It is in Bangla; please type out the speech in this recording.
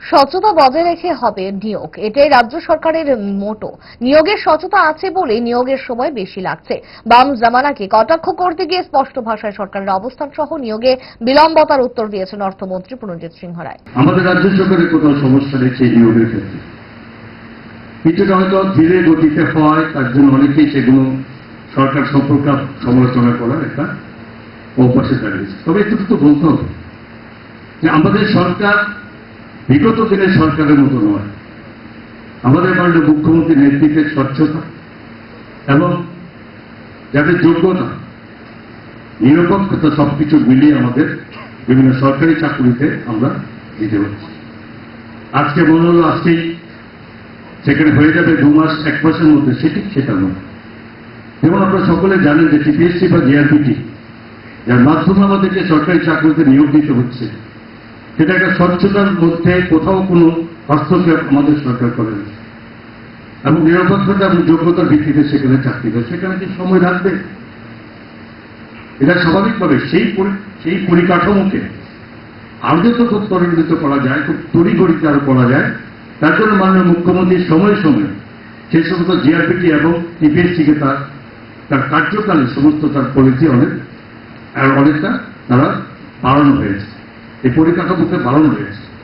স্বচ্ছতা বজায় রেখে হবে নিয়োগ, এটাই রাজ্য সরকারের মোটো। নিয়োগের স্বচ্ছতা আছে বলে নিয়োগের সময় বেশি লাগছে। বাম জামানাকে কটাক্ষ করতে গিয়ে স্পষ্ট ভাষায় সরকারের অবস্থান সহ নিয়োগে বিলম্বতার উত্তর দিয়েছেন অর্থমন্ত্রী প্রণজিৎ সিংহ রায়। আমাদের রাজ্য সরকারের কোথাও সমস্যা রয়েছে নিয়োগের ক্ষেত্রে, কিছুটা হয়তো ধীরে গতিতে হয়, তার জন্য অনেকেই সেগুলো সরকার সম্পর্কে সমালোচনা করার একটা অভ্যাসে দাঁড়িয়েছে। তবে একটু তো বলতে হবে যে আমাদের সরকার বিগত দিনের সরকারের মতো নয়। আমাদের মাননীয় মুখ্যমন্ত্রীর নেতৃত্বে স্বচ্ছতা এবং যাদের যোগ্যতা, নিরপেক্ষতা সবকিছু মিলিয়ে আমাদের বিভিন্ন সরকারি চাকরিতে আমরা দিতে হচ্ছে। আজকে মনে হলো আজকেই সেখানে হয়ে যাবে 2 মাস 1 মাসের মধ্যে, সেটা নয়। যেমন আপনারা সকলে জানেন যে টিপিএসসি বা জিআরপিটি, যার মাধ্যমে আমাদেরকে সরকারি চাকরিতে নিয়োগ দিতে হচ্ছে, সেটা একটা স্বচ্ছতার মধ্যে কোথাও কোনো হস্তক্ষেপ আমাদের সরকার করে না এবং নিরপেক্ষতা এবং যোগ্যতার ভিত্তিতে সেখানে চাকরি দেয়। সেখানে কি সময় লাগবে? এটা স্বাভাবিকভাবে সেই পরিকাঠামোকে আরো যত খুব ত্বরান্বিত করা যায়, খুব তড়িঘড়িতে আরো করা যায়, তার জন্য মাননীয় মুখ্যমন্ত্রী সময়ে সময়ে সেই সমস্ত জিআরপিটি এবং টিপিএসসিকে তার কার্যকালে সমস্ত তার পলিসি অনেকটা তারা বাড়ানো হয়েছে, এই পরিকাঠামোকে বাড়ানো হয়েছে।